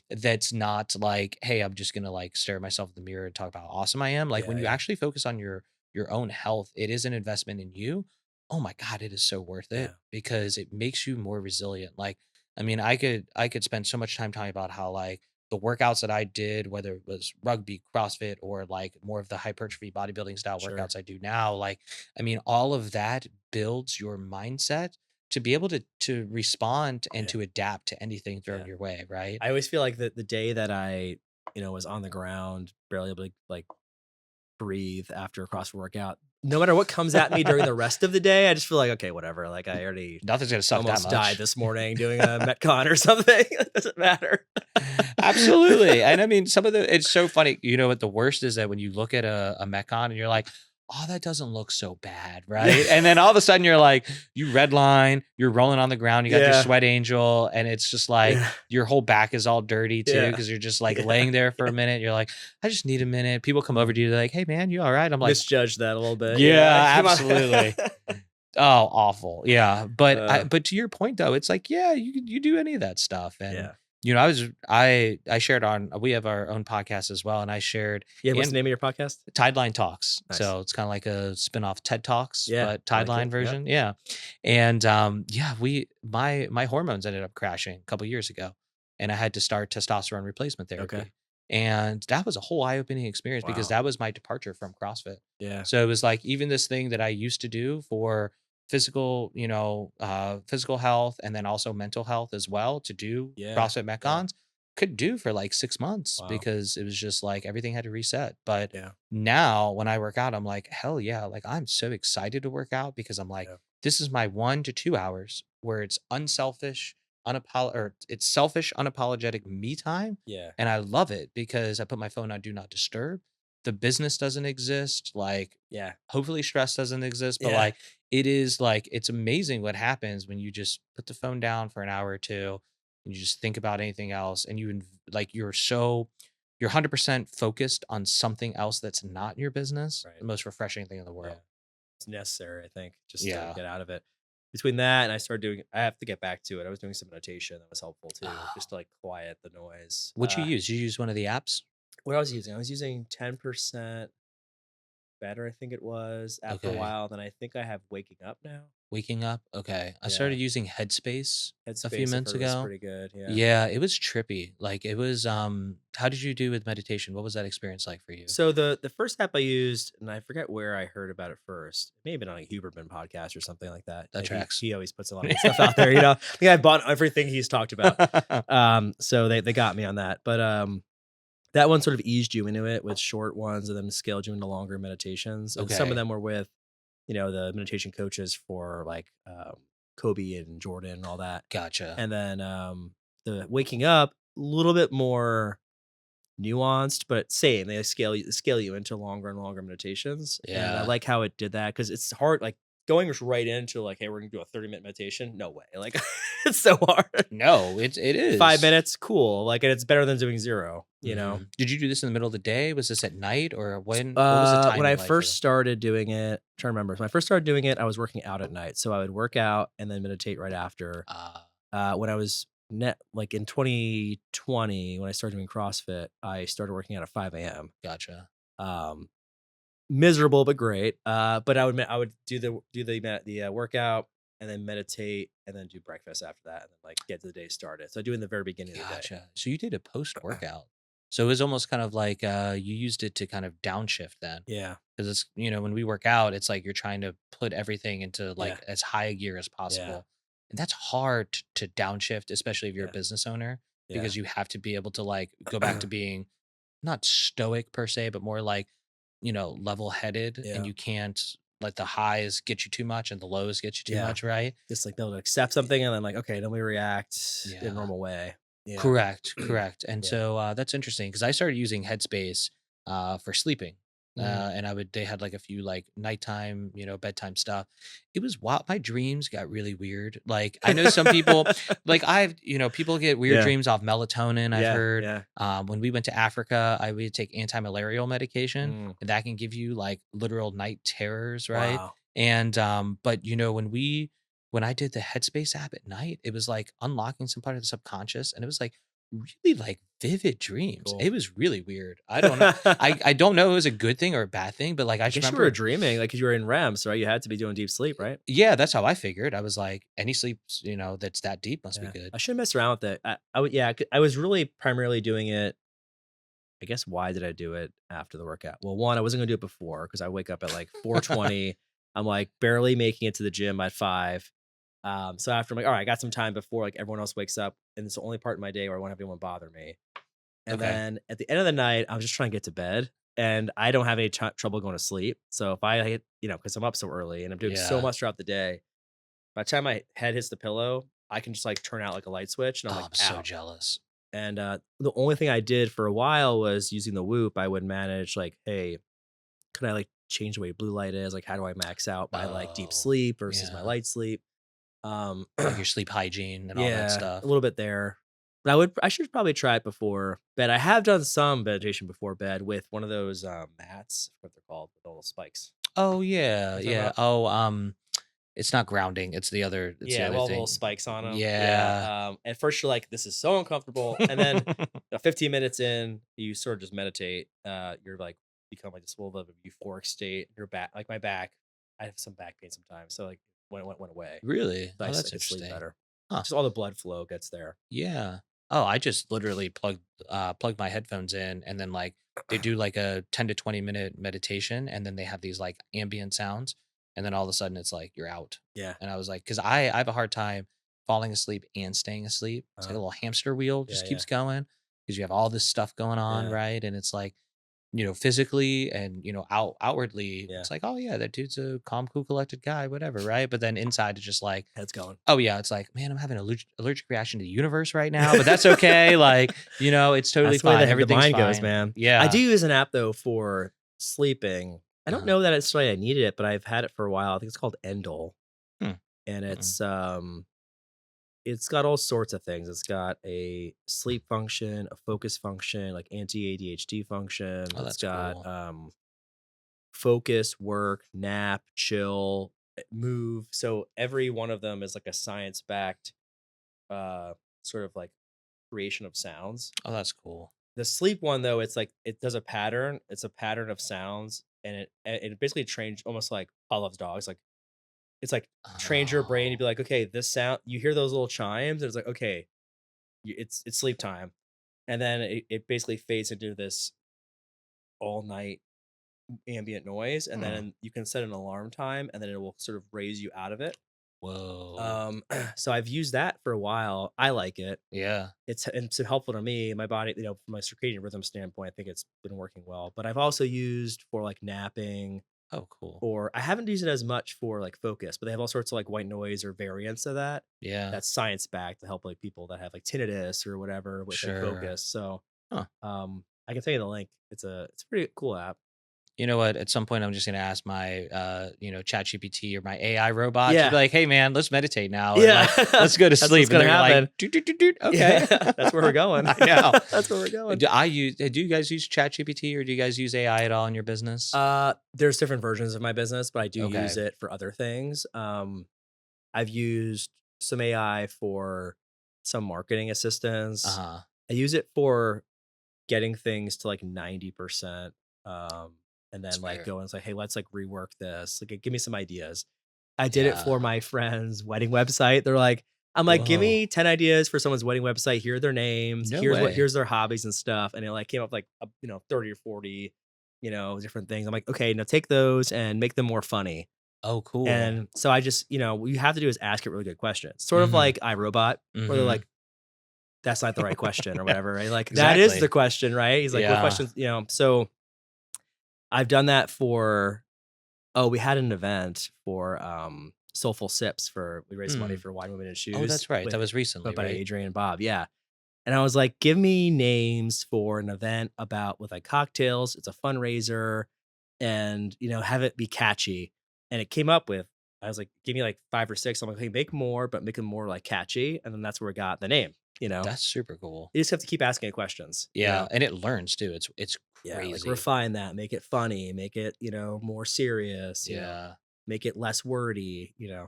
that's not like, hey, I'm just gonna like stare at myself in the mirror and talk about how awesome I am. Like when Yeah, you yeah, actually focus on your own health, it is an investment in you. Oh my God, it is so worth it yeah, because it makes you more resilient. Like, I mean, I could spend so much time talking about how like the workouts that I did, whether it was rugby, CrossFit, or like more of the hypertrophy bodybuilding style sure. workouts I do now, like, I mean, all of that builds your mindset to be able to respond and Yeah, to adapt to anything thrown yeah. your way, right? I always feel like the day that was on the ground, barely able to like breathe after a CrossFit workout. No matter what comes at me during the rest of the day, I just feel like, okay, whatever. Like I already Nothing's gonna suck that almost died much. this morning doing a Metcon or something. It doesn't matter. Absolutely. And I mean, some of the it's so funny. You know what the worst is that when you look at a Mekon and you're like, oh, that doesn't look so bad, Yeah. right? And then all of a sudden you're like, you redline, you're rolling on the ground, you got your Yeah. sweat angel, and it's just like Yeah. your whole back is all dirty too, Yeah. because you're just like Yeah. laying there for a minute. You're like, I just need a minute. People come over to you, they're like, hey man, you all right? I'm like, Misjudged that a little bit. yeah, Come absolutely. on. Oh, awful. Yeah. Uh, But to your point though, it's like, yeah, you do any of that stuff. And yeah. I shared on we have our own podcast as well. And I shared Yeah. What's the in name of your podcast? Tideline Talks. Nice. So it's kind of like a spin-off TED Talks, Yeah. but I like Tideline it. Yep. version. Yeah. And yeah, my hormones ended up crashing a couple years ago. And I had to start testosterone replacement Okay. therapy. And that was a whole eye-opening experience because Wow. that was my departure from CrossFit. Yeah. So it was like even this thing that I used to do for physical, physical health and then also mental health as well to do Yeah. CrossFit Yeah. Metcons could do for like 6 months Wow. because it was just like everything had to reset. But Yeah. now when I work out, I'm like, hell yeah, like I'm so excited to work out because I'm like, Yeah. this is my 1 to 2 hours where it's unselfish, or it's selfish, unapologetic me time. Yeah. And I love it because I put my phone on do not disturb. The business doesn't exist. Like Yeah. hopefully stress doesn't exist, but Yeah. like it is like it's amazing what happens when you just put the phone down for an hour or two and you just think about anything else and like you're 100% focused on something else that's not your business. Right. The most refreshing thing in the Yeah. world. It's necessary, I think, just to Yeah. get out of it. Between that and I have to get back to it. I was doing some meditation that was helpful too, just to like quiet the noise. What you use? You use one of the apps? What I was using 10% better, I think it was after a Okay. while. Then I think I have waking up now. Waking up? Okay. I Yeah. started using Headspace a few Headspace I've minutes heard was ago. pretty good. Yeah. Yeah, it was trippy. Like it was how did you do with meditation? What was that experience like for you? So the first app I used, and I forget where I heard about it first. It may have been on a Huberman podcast or something like that. That tracks. He always puts a lot of good stuff out there. I think I bought everything he's talked about. So they got me on that. But that one sort of eased you into it with short ones and then scaled you into longer meditations. And some of Okay. them were with, the meditation coaches for like Kobe and Jordan and all that. Gotcha. And then the waking up, a little bit more nuanced, but same. They scale you into longer and longer meditations. And I Yeah. like how it did that because it's hard, like going right into like, hey, we're gonna do a 30-minute meditation. No way. Like it's so hard. No, it 5 minutes, is. cool. Like, and it's better than doing zero. Did you do this in the middle of the day? Was this at night or what was the When I timing like for first that? started doing it, trying to remember. When I first started doing it, I was working out at night. So I would work out and then meditate right after. When I was like in 2020, when I started doing CrossFit, I started working out at 5 a.m. Gotcha. Um, Miserable but great. But I would do the workout and then meditate and then do breakfast after that and then like get the day started. So I do it in the very beginning of the day. Gotcha. So you did a post workout. So it was almost kind of like you used it to kind of downshift then. Yeah. Because it's, when we work out, it's like you're trying to put everything into Yeah. like as high a gear as Yeah. possible. And that's hard to downshift, especially if you're a Yeah. business owner, Yeah. because you have to be able to like go back to being not stoic per se, but more like, level headed. And Yeah. you can't let the highs get you too much and the lows get you too Yeah. much, right? Just like be able to accept something and then like, okay, then we react in a Yeah. normal way. Yeah. Correct, correct. And Yeah. so that's interesting because I started using Headspace for sleeping. Mm. And they had like a few like nighttime, bedtime stuff. It was wild. My dreams got really weird. Like I know some people, like people get weird Yeah. dreams off melatonin. I've Yeah. heard. Yeah. When we went to Africa, I would take anti-malarial medication, Mm. and that can give you like literal night terrors, right? Wow. And but when I did the Headspace app at night, it was like unlocking some part of the subconscious, and it was like really like vivid dreams. Cool. It was really weird. I don't know. I don't know if it was a good thing or a bad thing, but like I I just guess you were remember, dreaming, like, 'cause you were in REMs, right? You had to be doing deep sleep, right? yeah, that's how I figured. I was like, any sleep, that's that deep must be Yeah. good. I should mess around with it. I would, yeah, I was really primarily doing it. I guess why did I do it after the workout? Well, one, I wasn't gonna do it before because I wake up at like 4:20. I'm like barely making it to the gym at 5. So after I'm like, all right, I got some time before like everyone else wakes up, and it's the only part of my day where I won't have anyone bother me. And Okay. then at the end of the night, I was just trying to get to bed, and I don't have any trouble going to sleep. So if I hit, because I'm up so early and I'm doing so Yeah. much throughout the day, by the time my head hits the pillow, I can just like turn out like a light switch, and I'm Oh, like I'm so out. jealous. And the only thing I did for a while was using the Whoop. I would manage like, hey, could I like change the way blue light is? Like, how do I max out my like deep Oh, sleep versus my yeah. light sleep? Um, Like your sleep hygiene and all that yeah, a stuff. little bit there. But I should probably try it before bed. I have done some meditation before bed with one of those mats, what they're called, with all the spikes. Oh, yeah, You know what I'm talking yeah. about? Oh, it's not grounding, it's the Yeah, other well, the little thing. spikes on them. Yeah. Yeah. At first you're like, this is so uncomfortable, and then 15 minutes in, you sort of just meditate. You're like become like this little bit of a euphoric state. Your back, like my back, I have some back pain sometimes, so like when it went away, Really? so Oh, I that's could sleep interesting. better. Huh. Just all the blood flow gets there. Yeah. Oh, I just literally plugged my headphones in and then like they do like a 10 to 20-minute meditation and then they have these like ambient sounds and then all of a sudden it's like you're out. Yeah. And I was like, cuz I have a hard time falling asleep and staying asleep. It's like Uh, a little hamster wheel yeah. just Yeah. keeps going because you have all this stuff going on, Yeah. right? And it's like physically and, outwardly, Yeah. it's like, oh yeah, that dude's a calm, cool, collected guy, whatever, right? But then inside it's just like, Head's going. oh yeah, it's like, man, I'm having an allergic reaction to the universe right now, but that's okay. Like, it's totally That's the way fine. the Everything's mind goes, fine. man. I do Yeah. use an app though for sleeping. I don't Uh-huh. know that it's why I needed it, but I've had it for a while. I think it's called Endel, Hmm. and Mm-mm. it's got all sorts of things. It's got a sleep function, a focus function, like anti-ADHD function. Oh, It's that's got cool. focus, work, nap, chill, move. So every one of them is like a science-backed uh sort of like creation of sounds. Oh, that's cool. The sleep one though, it's like it does a pattern. It's a pattern of sounds, and it basically trains almost like Pavlov's dogs. Like it's like trains your brain to Oh, be like, okay, this sound. You hear those little chimes, and it's like, okay, it's sleep time, and then it basically fades into this all night ambient noise, and hmm. then you can set an alarm time, and then it will sort of raise you out of it. Whoa. So I've used that for a while. I like it. Yeah. It's helpful to me, my body, from my circadian rhythm standpoint, I think it's been working well. But I've also used for like napping, Oh, cool. or I haven't used it as much for like focus, but they have all sorts of like white noise or variants of that. Yeah. That's science backed to help like people that have like tinnitus or whatever with like Sure. focus. So Huh. I can tell you the link. It's a pretty cool app. You know what? At some point, I'm just gonna ask my, Chat GPT or my AI robot to be Yeah. like, "Hey, man, let's meditate now," or Yeah. like, "Let's go to That's what's sleep," and gonna they're like, happen. "Doot, doot, doot, doot." Yeah. Okay, That's where we're going. I know. That's where we're going. Do you guys use Chat GPT or do you guys use AI at all in your business? There's different versions of my business, but I do use Okay. it for other things. I've used some AI for some marketing assistance. Uh-huh. I use it for getting things to like 90%. And That's then like fair. go and say, hey, let's like rework this. Like give me some ideas. I did it Yeah. for my friend's wedding website. I'm like, give Whoa. me 10 ideas for someone's wedding website. Here are their names. No way. Here's their hobbies and stuff. And it like came up like, 30 or 40, different things. I'm like, okay, now take those and make them more funny. Oh, cool. And so I just, what you have to do is ask it really good questions. Sort of Mhm. like iRobot, where they're Mhm. like, that's not the right question or whatever, right? Like that is Exactly. the question, right? He's like, what Yeah. questions, So I've done that for, we had an event for Soulful Sips for, we raised money Mm. for Wine Women and Oh, Shoes that's right. That with was recently, by right? Adrian and Bob. Yeah. And I was like, give me names for an event about with like cocktails. It's a fundraiser, and have it be catchy. And it came up with, I was like, give me like five or six. I'm like, hey, make more, but make them more like catchy. And then that's where we got the name. That's super cool. You just have to keep asking it questions. Yeah, and it learns too. It's Yeah, like crazy. refine that, make it funny, make it, more serious, Yeah. make it less wordy, Yeah.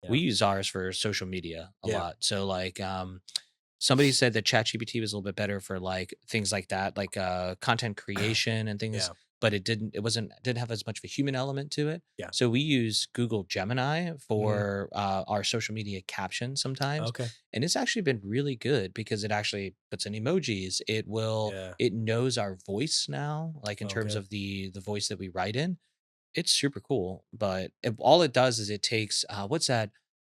We use ours for social media a Yeah. lot. So like somebody said that ChatGPT was a little bit better for like things like that, like content creation and things, Yeah. but didn't have as much of a human element to it. Yeah. So we use Google Gemini Mhm. for our social media captions sometimes, Okay. and it's actually been really good because it actually puts in emojis. Yeah. It knows our voice now, like in terms Okay. of the voice that we write in. It's super cool, but all it does is it takes what's that?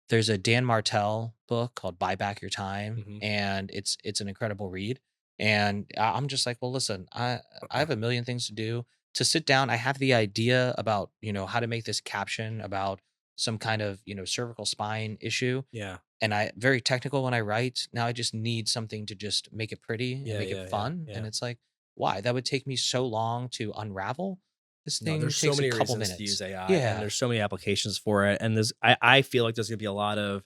There's a Dan Martell book called Buy Back Your Time, Mhm. and it's an incredible read. And I'm just like, well, listen, I have a million things to do. To sit down, I have the idea about, how to make this caption about some kind of, cervical spine issue, Yeah. and I very technical when I write. Now I just need something to just make it pretty and Yeah, make it yeah, yeah, fun. And yeah. it's like, why? That would take me so long to unravel. This No, thing there's so takes a many couple reasons to use minutes. AI, and Yeah. there's so many applications for it, and I feel like there's gonna be a lot of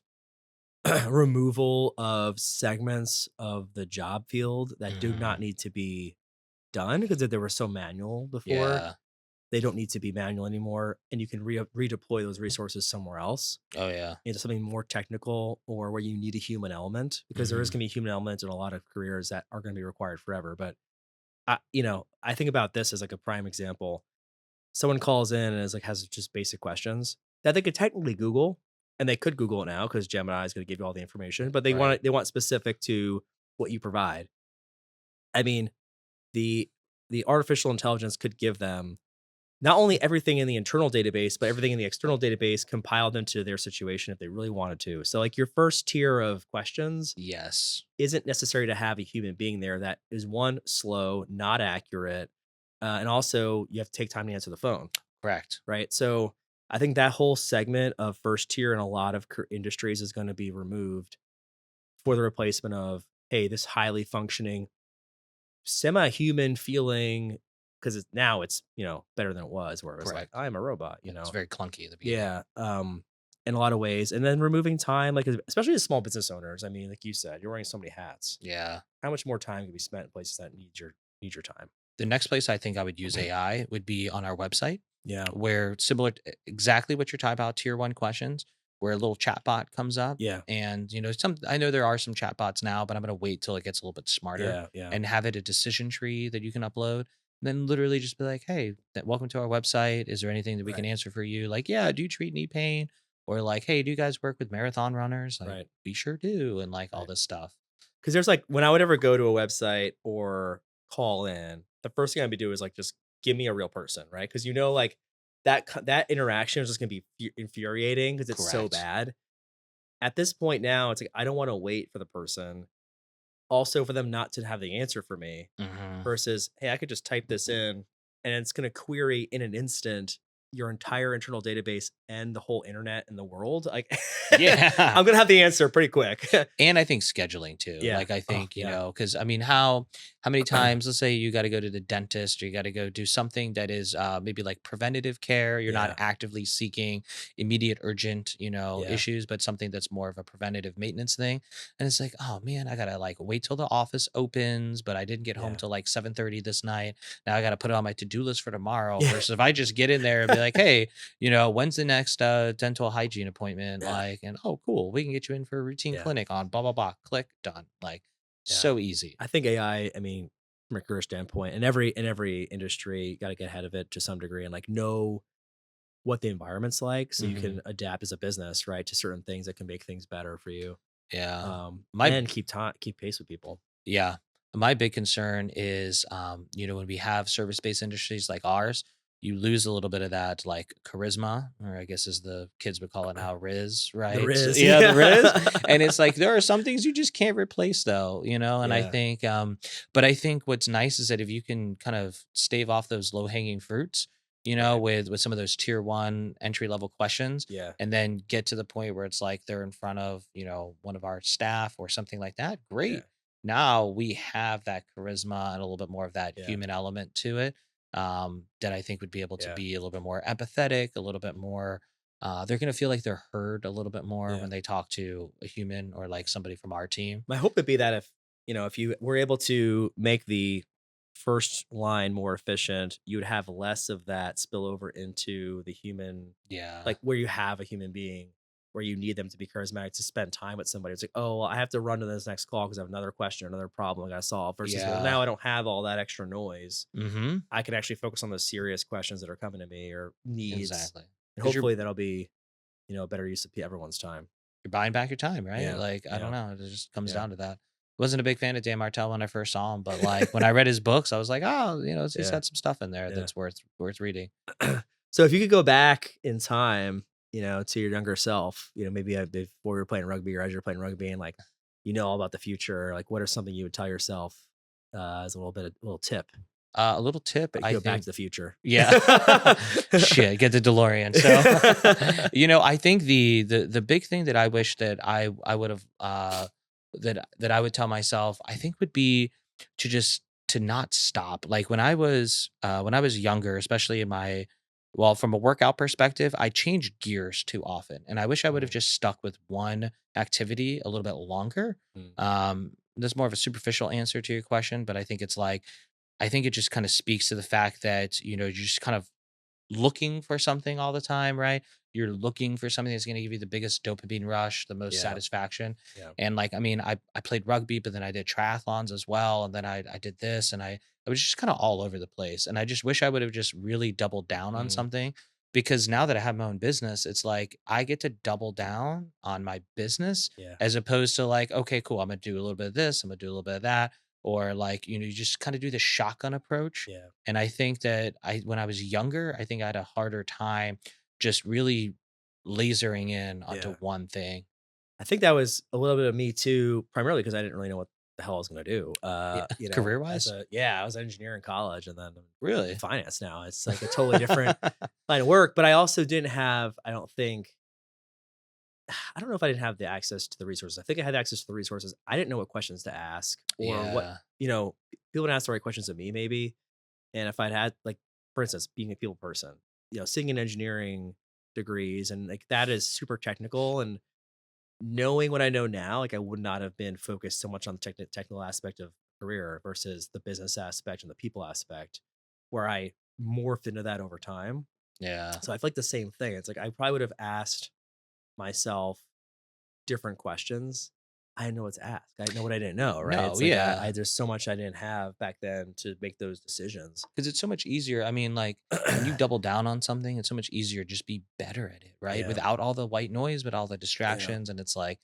removal of segments of the job field that do not Mhm. need to be done because they were so manual before. Yeah. They don't need to be manual anymore, and you can redeploy those resources somewhere else Oh yeah. into something more technical or where you need a human element because there is Mhm. going to be a human element in a lot of careers that are going to be required forever. But I think about this as like a prime example. Someone calls in and is like has just basic questions that they could technically Google, and they could Google it now because Gemini is going to give you all the information. But Right. they want specific to what you provide. I mean, the the artificial intelligence could give them not only everything in the internal database, but everything in the external database compiled into their situation if they really wanted to. So, like your first tier of questions Yes. isn't necessary to have a human being there that is one, slow, not accurate, and also you have to take time to answer the phone, Correct. right? So, I think that whole segment of first tier in a lot of industries is going to be removed for the replacement of, hey, this highly functioning semi-human feeling because now it's better than it was where it was like Correct. I'm a robot Yeah, it's very clunky at the beginning. yeah in a lot of ways, and then removing time like especially as small business owners. I mean, like you said, you're wearing so many hats. Yeah. How much more time can be spent in places that need your time? The next place I think I would use AI would be on our website, Yeah, where similar to exactly what you're talking about, tier one questions, where a little chat bot comes up. yeah, And some I know there are some chat bots now, but I'm gonna wait till it gets a little bit smarter yeah, yeah, and have it a decision tree that you can upload. Then literally just be like, hey, welcome to our website. Is there anything that we can right, answer for you? Like, yeah, do you treat knee pain? Or like, hey, do you guys work with marathon runners? Like, right, we sure do, and like all right. this stuff. Because there's like when I would ever go to a website or call in, the first thing I'd be doing is like just give me a real person, right? Because like that interaction is just gonna be infuriating because it's so Correct. bad. At this point now, it's like I don't want to wait for the person. Also, for them not to have the answer for me Hmm. versus, hey, I could just type this in and it's going to query in an instant your entire internal database and the whole internet in the world. Like, Yeah. I'm going to have the answer pretty quick. And I think scheduling too. Yeah. Like I Oh, think, yeah. because I mean, how many times, let's say you got to go to the dentist or you got to go do something that is maybe like preventative care. You're not Yeah. actively seeking immediate urgent, Yeah. issues, but something that's more of a preventative maintenance thing. And it's like, oh man, I gotta like wait till the office opens, but I didn't get home Yeah. till like 7:30 this night. Now I gotta put it on my to-do list for tomorrow. Yeah. Versus if I just get in there and be like, hey, when's the next dental hygiene appointment? Yeah. Like, and oh, cool, we can get you in for a routine Yeah. clinic on blah, blah, blah, click, done. Like, Yeah. so easy. I think I mean, from a career standpoint, in every industry, you got to get ahead of it to some degree and like know what the environment's like so you Hmm. can adapt as a business, right, to certain things that can make things better for you. Yeah. My, And keep pace with people. yeah. My big concern is, when we have service based industries like ours, you lose a little bit of that like charisma, or I guess as the kids would call it now, Riz, There right? So, is, yeah, the Riz. yeah. And it's like there are some things you just can't replace though, and I Yeah, think but I think what's nice is that if you can kind of stave off those low hanging fruits, right. with some of those tier one entry level questions, Yeah, and then get to the point where it's like they're in front of, one of our staff or something like that, yeah, great. Now we have that charisma and a little bit more of that yeah, human element to it, that I think would be able to yeah, be a little bit more empathetic, a little bit more. They're going to feel like they're heard a little bit more yeah. when they talk to a human or like somebody from our team. My hope would be that if you were able to make the first line more efficient, you would have less of that spill over into the human, Yeah. like where you have a human being, where you need them to be charismatic to spend time with somebody. It's like, oh, well, I have to run to this next call because I have another question, another problem I got to solve. Versus, well, Yeah. now I don't have all that extra noise. Mm-hmm. I can actually focus on those serious questions that are coming to me or needs, Exactly. and Because you're hopefully that'll be a better use of everyone's time. you're buying back your time, right? Yeah, Like I don't yeah, know, it just comes yeah, down to that. Wasn't a big fan of Dan Martell when I first saw him, but like when I read his books, I was like, oh, he's yeah, got some stuff in there yeah. that's worth reading. So if you could go back in time, to your younger self, maybe before you were playing rugby or as you're playing rugby and like, all about the future, like what are something you would tell yourself as a little tip A little tip, that I go back think. to the future. Yeah. Shit, get the DeLorean. So, I think the big thing that I wish that I would have that I would tell myself, I think would be to just to not stop. Like when I was younger, especially in my well, from a workout perspective, I changed gears too often. And I wish I would have Mm, just stuck with one activity a little bit longer. mm, That's more of a superficial answer to your question, but I think it's like I think it just kind of speaks to the fact that, you're just kind of looking for something all the time, right? You're looking for something that's going to give you the biggest dopamine rush, the most yeah, satisfaction. yeah, And like, I mean, I played rugby, but then I did triathlons as well. And then I did this and I was just kind of all over the place. And I just wish I would have just really doubled down on mhm, something because now that I have my own business, it's like I get to double down on my business yeah, as opposed to like, okay, cool. I'm going to do a little bit of this. I'm going to do a little bit of that. Or like, you just kind of do the shotgun approach yeah, and I think that when I was younger, I think I had a harder time just really lasering in onto yeah. one thing. I think that was a little bit of me too, primarily because I didn't really know what the hell I was gonna do. Yeah. Career As wise? I was an engineer in college and then I'm in Really? finance now. It's like a totally different line of work, but I also didn't have, I don't think, I don't know if I didn't have the access to the resources. I think I had access to the resources. I didn't know what questions to ask or what, Yeah. people didn't ask the right questions of me maybe. And if I'd had, like, for instance, being a people person, sitting in engineering degrees and like that is super technical, and knowing what I know now, like I would not have been focused so much on the technical aspect of career versus the business aspect and the people aspect, where I morphed into that over time. Yeah. So I feel like the same thing. It's like I probably would have asked myself different questions. I didn't know what to ask. I didn't know what I didn't know, right? No, It's like yeah. I there's so much I didn't have back then to make those decisions. Because it's so much easier. I mean, like when you double down on something, it's so much easier to just be better at it, right? Yeah, Without all the white noise, but all the yeah, distractions. And it's like,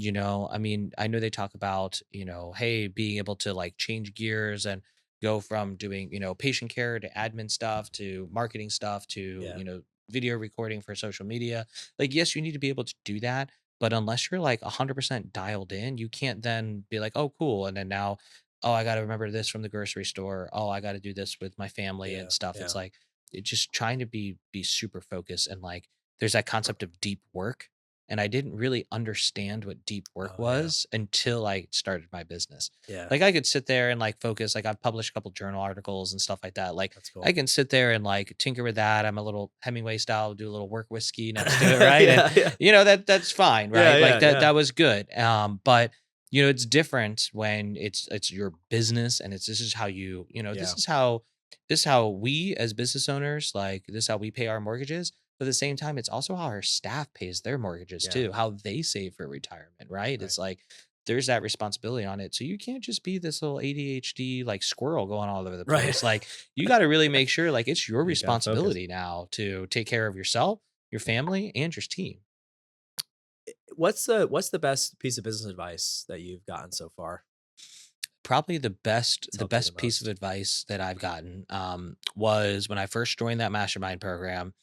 I mean, I know they talk about, hey, being able to like change gears and go from doing, patient care to admin stuff to marketing stuff to, yeah, video recording for social media. Like, yes, you need to be able to do that. But unless you're like 100% dialed in, you can't then be like, oh, cool. And then now oh, I got to remember this from the grocery store. Oh, I got to do this with my family yeah, and stuff. yeah, It's like it's just trying to be super focused and like there's that concept of deep work. And I didn't really understand what deep work oh yeah, was until I started my business. yeah. Like I could sit there and like focus, like I've published a couple journal articles and stuff like that. Like That's I cool. can sit there and like tinker with that. I'm a little Hemingway style, do a little work whiskey next to it, right? And Yeah, yeah, that's fine, yeah, right? Like yeah, yeah, that was good. But it's different when it's your business and this is how yeah, this is how we as business owners like this is how we pay our mortgages. But at the same time, it's also how our staff pays their mortgages yeah. too, how they save for retirement, right? Right. It's like there's that responsibility on it. So you can't just be this little ADHD like squirrel going all over the Right. place. Like you got to really make sure like it's your You gotta focus. responsibility now to take care of yourself, your family, and your team. What's the best piece of business advice that you've gotten so far? Probably It's the helped you the best piece of most? advice that I've gotten, was when I first joined that mastermind program.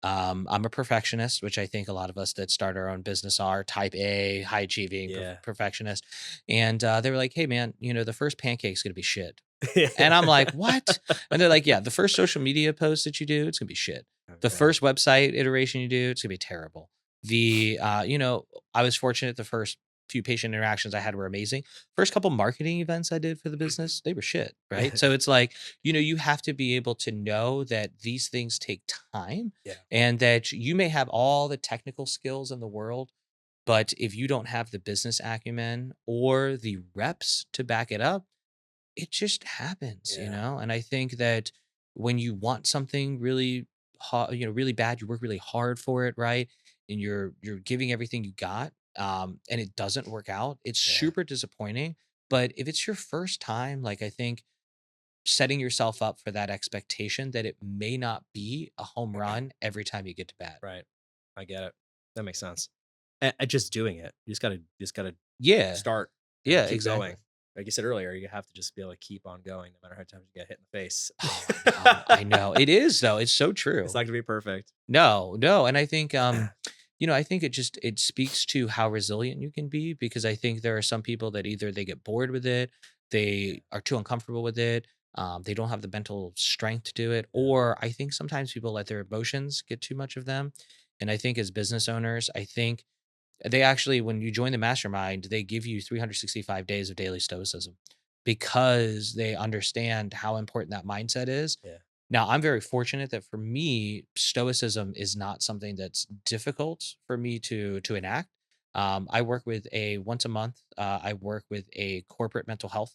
I'm a perfectionist, which I think a lot of us that start our own business are type A, high achieving Yeah. perfectionist. And they were like, "Hey, man, the first pancake's gonna be shit." And I'm like, Yeah. "What?" And they're like, "Yeah, the first social media post that you do, it's gonna be shit. The Okay. first website iteration you do, it's gonna be terrible. I was fortunate the first few patient interactions I had were amazing. First couple marketing events I did for the business, they were shit, right? So it's like, you have to be able to know that these things take time Yeah. and that you may have all the technical skills in the world, but if you don't have the business acumen or the reps to back it up, it just happens, Yeah. And I think that when you want something really really bad, you work really hard for it, right? And you're giving everything you got, and it doesn't work out, it's Yeah. super disappointing. But if it's your first time, like I think setting yourself up for that expectation that it may not be a home run every time you get to bat. Right. I get it. That makes sense. And just doing it. You just gotta Yeah. start and Yeah, keep exactly. going. Like you said earlier, you have to just be able to keep on going no matter how many times you get hit in the face. Oh, I know. It is though. It's so It's true. not gonna be perfect. No, no, and I think, I think it speaks to how resilient you can be, because I think there are some people that either they get bored with it, Yeah, they are too uncomfortable with it, they don't have the mental strength to do it, yeah, or I think sometimes people let their emotions get too much of them. And I think as business owners, I think they actually, when you join the mastermind, they give you 365 days of daily stoicism, because they understand how important that mindset is. yeah, Now, I'm very fortunate that for me, stoicism is not something that's difficult for me to enact. I work with a once a month. I work with a corporate mental health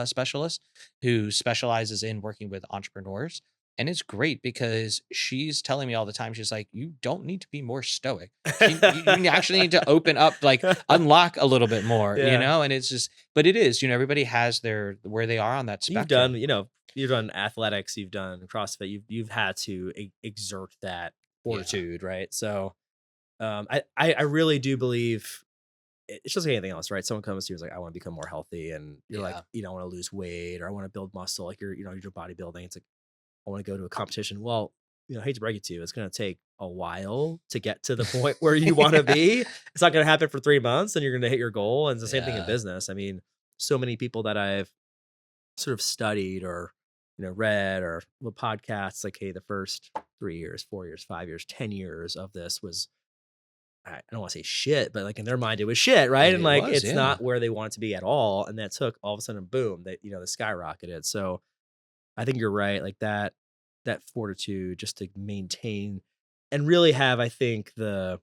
specialist who specializes in working with entrepreneurs, and it's great because she's telling me all the time. She's like, "You don't need to be more stoic. You actually need to open up, like unlock a little bit more, yeah. And it's just, but it is, everybody has their where they are on that You've done, spectrum. you've done athletics, you've done CrossFit, you've had to exert that Yeah, fortitude, right? So, I really do believe it's just like anything else, right? Someone comes to you is like, I want to become more healthy, and you're like, yeah. I want to lose weight or I want to build muscle, like you're bodybuilding. It's like I want to go to a competition. Well, I hate to break it to you, it's going to take a while to get to the point where you want to Yeah. be. It's not going to happen for 3 months, and you're going to hit your goal. And it's the same thing in Yeah. business. I mean, so many people that I've sort of studied or read or podcasts like, hey, the first 3 years, 4 years, 5 years, 10 years of this was, I don't want to say shit, but like in their mind it was shit, right? And It like was, it's yeah. not where they want it to be at all. And that took all of a sudden, boom, that the skyrocketed. So I think you're right, like that fortitude just to maintain and really have, I think, the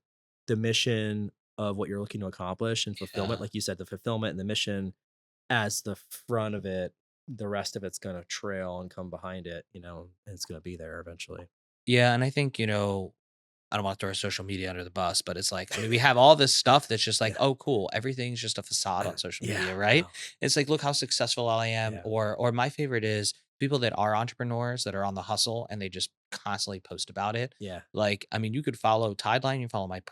mission of what you're looking to accomplish and fulfillment, Yeah. like you said, the fulfillment and the mission as the front of it, the rest of it's gonna trail and come behind it, and it's gonna be there eventually. Yeah, and I think, I don't want to throw social media under the bus, but it's like, I mean, we have all this stuff that's just like, Yeah. oh, cool. Everything's just a facade on social Yeah, media, I right? know. It's like, look how successful I am. Yeah, Or my favorite is people that are entrepreneurs that are on the hustle and they just constantly post about it. yeah, Like, I mean, you could follow Tideline, you follow my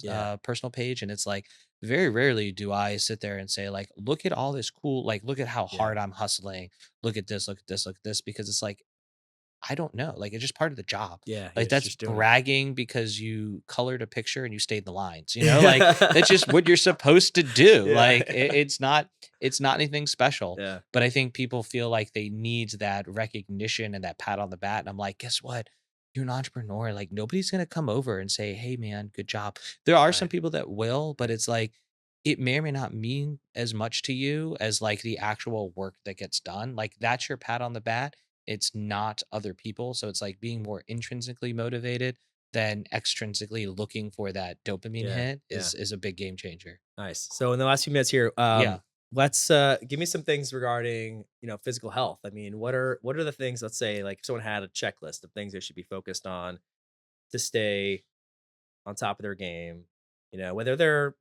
yeah, personal page, and it's like very rarely do I sit there and say, like, look at all this cool, like, look at how yeah, hard I'm hustling. Look at this, look at this, look at this, because it's like I don't know, like, it's just part of the job. yeah, you're Like, that's just doing it. bragging because you colored a picture and you stayed in the lines, like, that's Yeah. just what you're supposed to do, Yeah, like, yeah, it's not anything special, yeah, but I think people feel like they need that recognition and that pat on the back, and I'm like, "Guess what? You're an entrepreneur, like, nobody's gonna come over and say, 'Hey, man, good job.'" There are some right, people that will, but it's like, it may or may not mean as much to you as, like, the actual work that gets done, like, that's your pat on the back, it's not other people. So it's like being more intrinsically motivated than extrinsically looking for that dopamine yeah, hit yeah. is a big game changer. Nice. So in the last few minutes here, Yeah, let's give me some things regarding, physical health. I mean, what are the things, let's say, like if someone had a checklist of things they should be focused on to stay on top of their game, whether they're,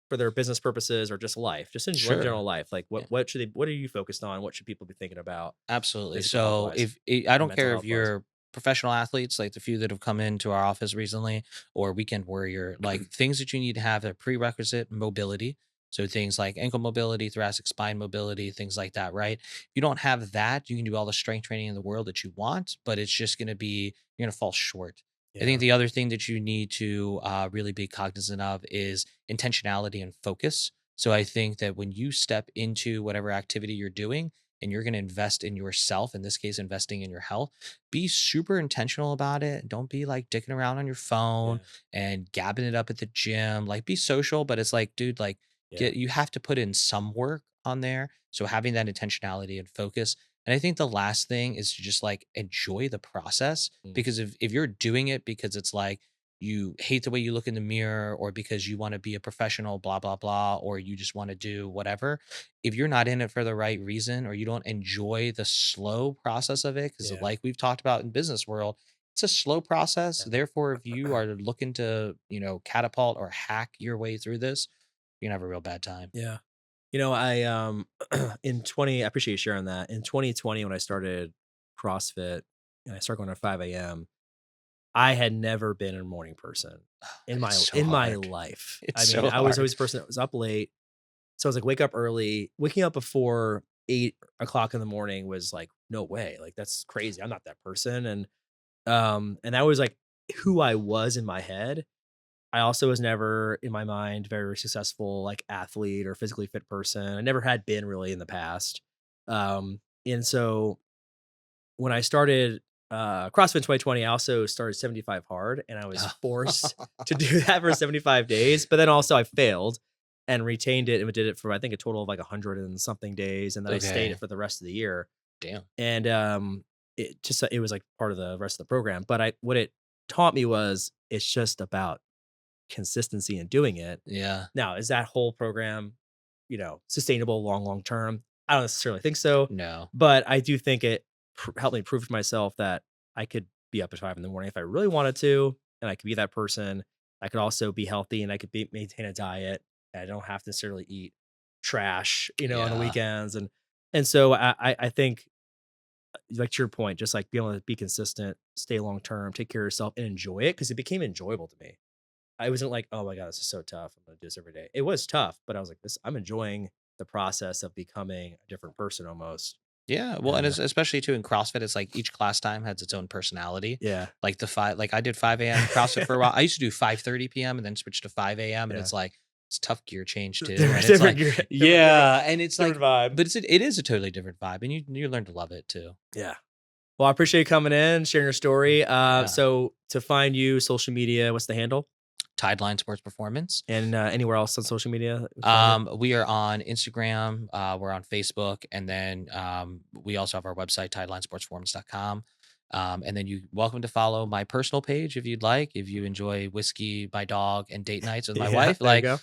for their business purposes or just life, just in general sure. life. Like Yeah. what are you focused on? What should people be thinking about Absolutely. physical health So wise if I and don't mental care if health wise? you're professional athletes, like the few that have come into our office recently, or weekend warrior, like things that you need to have a prerequisite mobility. So things like ankle mobility, thoracic spine mobility, things like that, right? If you don't have that, you can do all the strength training in the world that you want, but it's just going to be, you're going to fall short. I think Yeah. the other thing that you need to really be cognizant of is intentionality and focus. So I think that when you step into whatever activity you're doing, and you're going to invest in yourself, in this case, investing in your health, be super intentional about it. Don't be like dicking around on your phone Yeah. and gabbing it up at the gym. Like be social, but it's like, dude, like Yeah. you have to put in some work on there. So having that intentionality and focus. And I think the last thing is to just like enjoy the process, Mm, because if you're doing it because it's like you hate the way you look in the mirror, or because you want to be a professional, blah, blah, blah, or you just want to do whatever, if you're not in it for the right reason, or you don't enjoy the slow process of it, because yeah. like we've talked about in business world, it's a slow process. Yeah. Therefore, if you are looking to, catapult or hack your way through this, you're gonna have a real bad time. Yeah. I in 20 I appreciate you sharing that. In 2020 when I started CrossFit and I started going at 5 a.m., I had never been a morning person It's so in my hard. life. It's I mean, so I was hard. always a person that was up late. So I was like, wake up early. Waking up before 8 o'clock in the morning was like, no way. Like that's crazy. I'm not that person. And that was like who I was in my head. I also was never in my mind very successful like athlete or physically fit person. I never had been really in the past. And so when I started CrossFit 2020, I also started 75 hard and I was forced to do that for 75 days. But then also I failed and retained it and did it for I think a total of like 100 and something days. And then I stayed it Okay. for the rest of the year. Damn. And it was like part of the rest of the program. But I what it taught me was it's just about consistency in doing it. Yeah. Now, is that whole program, sustainable long term? I don't necessarily think so, No. but I do think it helped me prove to myself that I could be up at 5 in the morning if I really wanted to, and I could be that person. I could also be healthy, and I could maintain a diet. I don't have to necessarily eat trash, on the Yeah. weekends, and so I think, like to your point, just like being able to be consistent, stay long term, take care of yourself, and enjoy it because it became enjoyable to me. I wasn't like, "Oh my god, this is so tough. I'm gonna do this every day." It was tough, but I was like, "This I'm enjoying the process of becoming a different person almost." Yeah, well, and And, especially too in CrossFit, it's like each class time has its own personality. yeah, Like I did 5 a.m. CrossFit for a while. I used to do 5:30 p.m. and then switch to 5 a.m. and yeah. it's like it's tough gear change too. And There's it's different like, gear yeah, and it's different like, vibe. but it is a totally different vibe, and you learn to love it too. Yeah. Well, I appreciate you coming in, sharing your story. Yeah. So to find you, social media, what's the handle? Tideline Sports Performance. And, anywhere else on social media we can find you? We are on Instagram, we're on Facebook, and then we also have our website, tidelinesportsforums.com. And then you're welcome to follow my personal page if you'd like. If you enjoy whiskey, my dog, and date nights with my Yeah, wife, there you like go.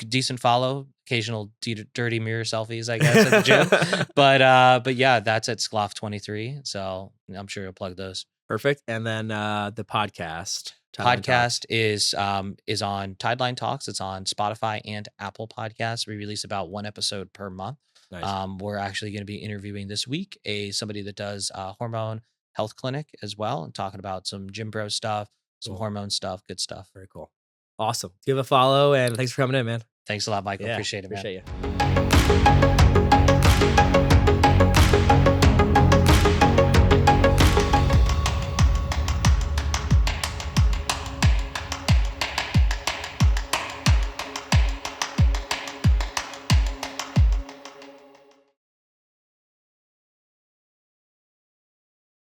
decent follow, occasional dirty mirror selfies, I guess, at the gym. But yeah, that's at Sclaf 23. So I'm sure you'll plug those. Perfect. And then, the podcast, Thailand Talks. Podcast is on Tideline Talks. It's on Spotify and Apple Podcasts. We release about one episode per month. Nice. We're actually going to be interviewing this week somebody that does hormone health clinic as well, and talking about some gym bro stuff, some Cool. hormone stuff, good stuff. Very cool. Awesome. Give a follow, and thanks for coming in, man. Thanks a lot, Michael. Yeah, Appreciate it, man. appreciate you.